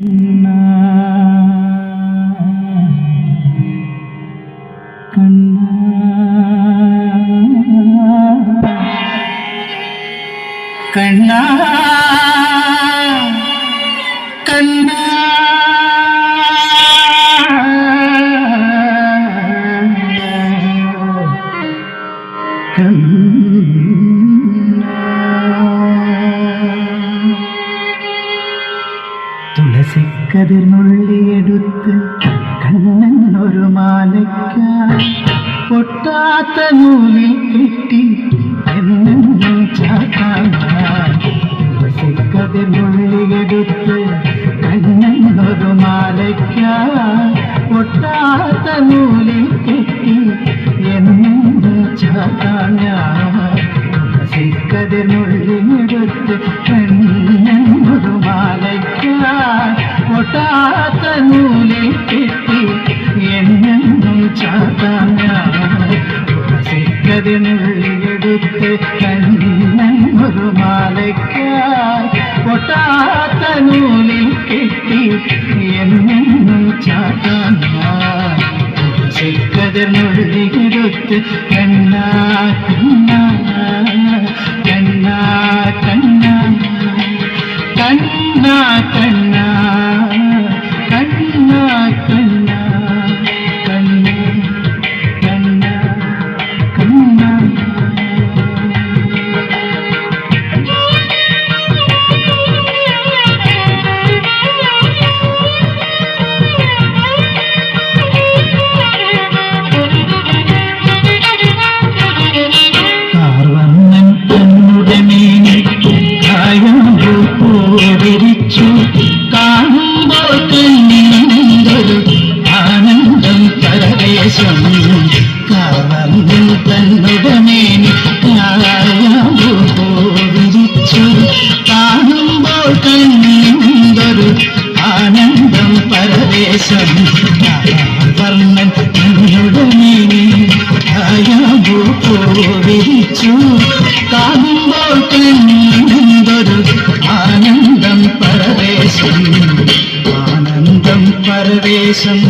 കണ്ണാ കണ്ണാ തുളസിക്കതിർന്നുള്ളിയെടുത്ത് കണ്ണൻ ഒരു മാലയ്ക്കായി പൊട്ടാത്ത നൂലിൽ കെട്ടി എന്നും ചാത്താൻ. തുളസിക്കതിർന്നുള്ളിയെടുത്ത് കണ്ണൻ ഒരു മാലയ്ക്കായി പൊട്ടാത്ത നൂലിൽ കെട്ടി എന്നും ചാത്താൻ. തുളസിക്കതിർന്നുള്ളിയെടുത്ത് കണ്ണൻ ഒരു മാലയ്ക്കായി പൊട്ടാത്ത നൂലിൽ കെട്ടി എന്നും ചാത്താൻ. തുളസിക്കതിർന്നുള്ളിയെടുത്ത് കണ്ണൻ ഒരു മാലയ്ക്കായി പൊട്ടാത്ത നൂലിൽ കെട്ടി എന്നും ചാത്താൻ. തുളസിക്കതിർന്നുള്ളിയെടുത്ത് കണ്ണാ കണ്ണാ കണ്ണാ കണ്ണാ കണ്ണാ കണ്ണാ കണ്ണാ കണ്ണാ കണ്ണാ കണ്ണാ കണ്ണാ. കാർവണ്ണൻ തന്നുടെ മേനി കായമ്പു പോരിച്ചു കാണുമ്പോൾ കണ്ണിനൊരു ആനന്ദം പരവേശം. കാർവണ്ണൻ തന്നുടെ മേനി കായമ്പു പോരിച്ചു കാണുമ്പോൾ കണ്ണിനൊരു ആനന്ദം പരവേശം. കാർവണ്ണൻ തന്നുടെ മേനി കായമ്പു പോരിച്ചു കാണുമ്പോൾ കണ്ണിനൊരു ആനന്ദം പരവേശം. ആനന്ദം പരവേശം.